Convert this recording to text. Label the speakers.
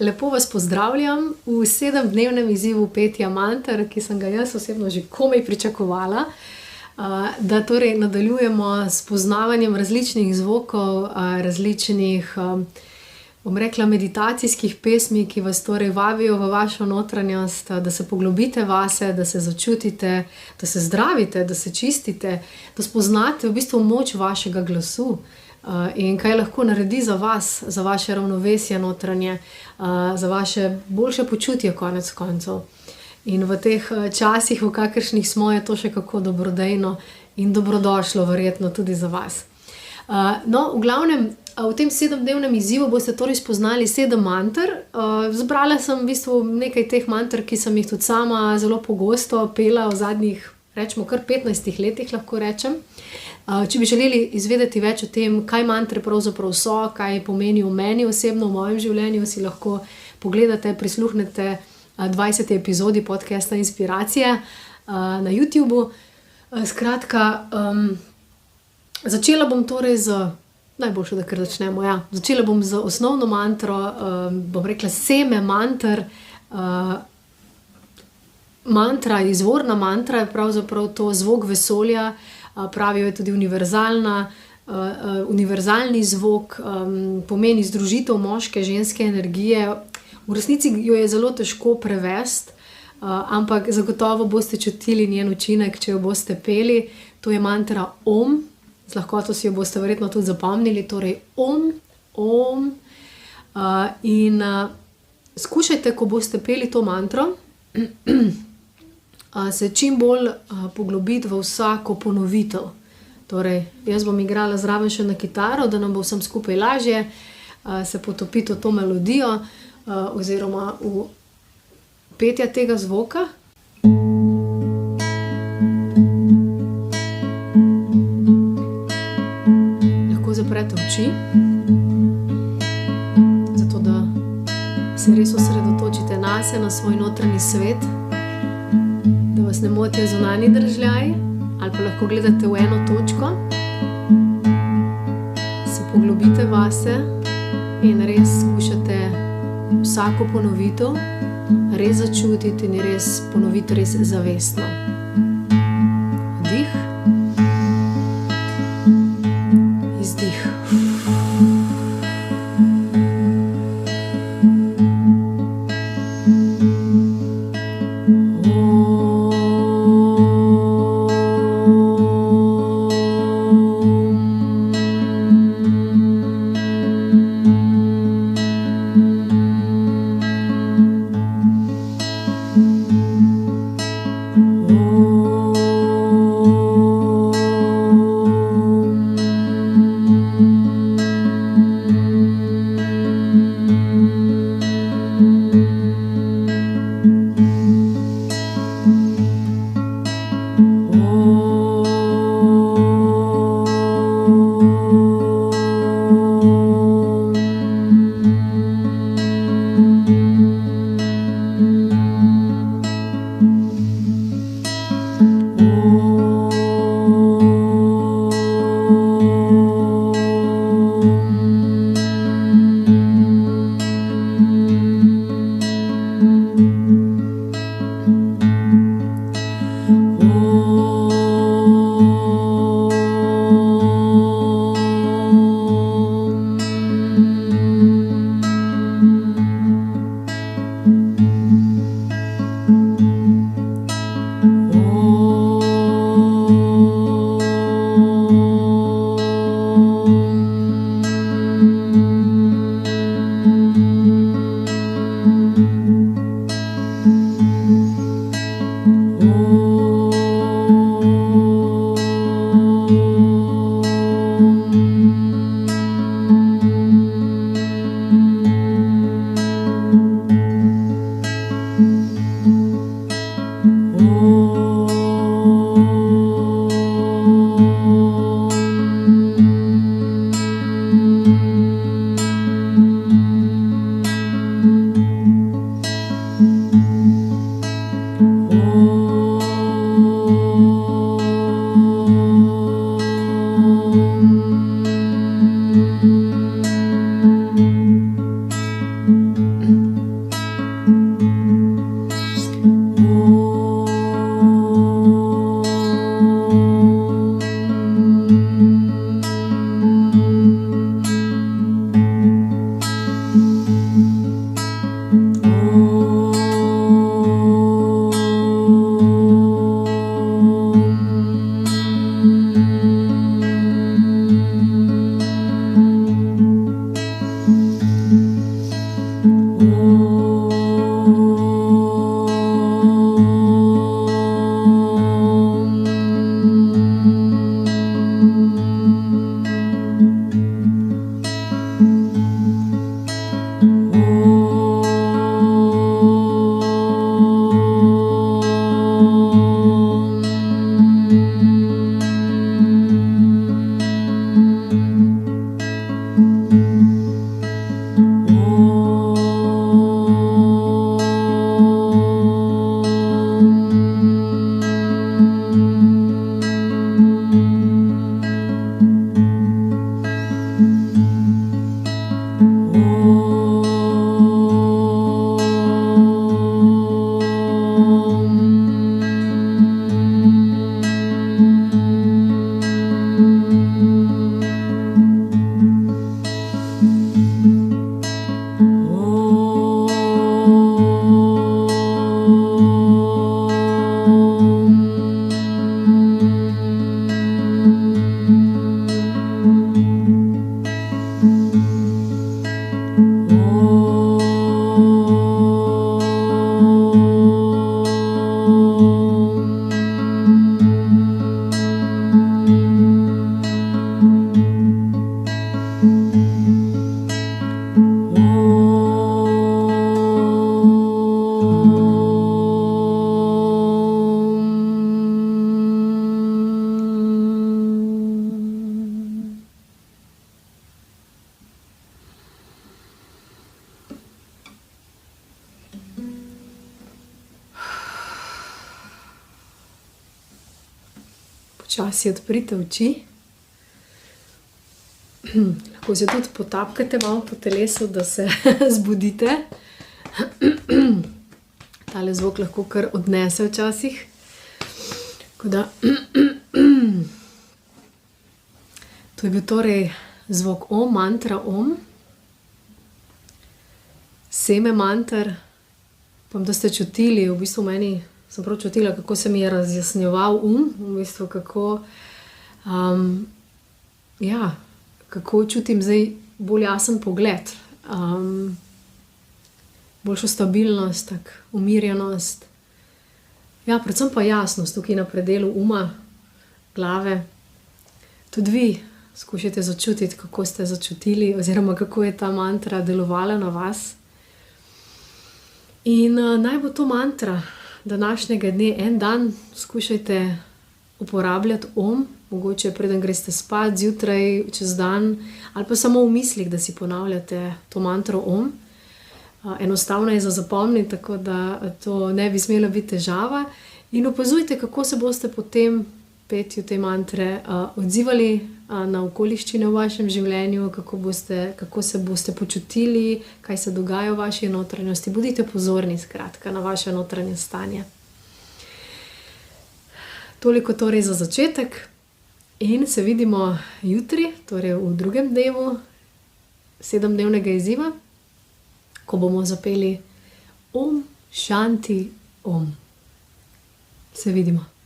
Speaker 1: lepo vas pozdravljam v 7-dnevnem izzivu petja manter, ki sem ga jaz osebno že komaj pričakovala, da torej nadaljujemo s poznavanjem različnih zvokov, različnih, bom rekla, meditacijskih pesmi, ki vas torej vabijo v vašo notranjost, da se poglobite vase, da se začutite, da se zdravite, da se čistite, da spoznate v bistvu moč vašega glasu, in kaj lahko naredi za vas, za vaše ravnovesje notranje, za vaše boljše počutje konec koncev. In v teh časih, v kakršnih smo, je to še kako dobrodejno in dobrodošlo verjetno tudi za vas. No, v glavnem, v tem 7-dnevnem izzivu boste torej spoznali 7 manter. Zbrala sem v bistvu nekaj teh manter, ki sem jih tudi sama zelo pogosto pela v zadnjih, rečemo, kar 15 letih, lahko rečem. Če bi želeli izvedeti več o tem, kaj mantre pravzaprav so, kaj pomenijo meni osebno, v mojem življenju, si lahko pogledate, prisluhnete 20. epizodi podcasta Inspiracije na YouTubu. Skratka, začela bom torej z, najboljše, da kar začnemo, ja. Začela bom z osnovno mantro, bom rekla seme manter. Mantra, izvorna mantra je pravzaprav to zvok vesolja, pravijo je tudi univerzalni zvok, pomeni združitev moške, ženske energije. V resnici jo je zelo težko prevesti, ampak zagotovo boste čutili njen učinek, če jo boste peli. To je mantra Om, z lahkoto si jo boste verjetno tudi zapomnili, torej Om, Om. In skušajte, ko boste peli to mantro, se čim bolj poglobiti v vsako ponovitev. Torej, jaz bom igrala zraven še na kitaro, da nam bo vsem skupaj lažje se potopiti v to melodijo, oziroma v petja tega zvoka. Lahko zaprete oči, zato da se res osredotočite nase, na svoj notranji svet, da vas ne motijo zunanji držljaji, ali pa lahko gledate v eno točko, se poglobite vase in res skušate vsako ponovitev res začutiti in res ponoviti res zavestno. Vdih, izdih. Oh Počasi odprite oči. Lahko se tudi potapkate malo po telesu, da se zbudite. Tale zvok lahko kar odnese včasih. Tako da to je bil torej zvok Om, mantra Om. Seme mantar. Pa da ste čutili, v bistvu meni sem prav čutila, kako se mi je razjasnjeval v bistvu kako kako čutim zdaj bolj jasen pogled, boljšo stabilnost, umirjenost. Ja, predvsem pa jasnost tukaj na predelu uma, glave. Tudi vi skušajte začutiti, kako ste začutili oziroma kako je ta mantra delovala na vas. In naj bo to mantra današnjega dne, en dan skušajte uporabljati Om, mogoče preden greste spat, zjutraj, čez dan, ali pa samo v mislih, da si ponavljate to mantro Om. Enostavno je za zapomniti, tako da to ne bi smela biti težava. In opazujte, kako se boste potem petju te mantre odzivali na okoliščine v vašem življenju, kako se boste počutili, kaj se dogaja v vaši notranjosti. Bodite pozorni skratka na vaše notranje stanje. Toliko torej za začetek in se vidimo jutri, torej v drugem dnevu 7-dnevnega izziva, ko bomo zapeli Om, Šanti, Om. Se vidimo.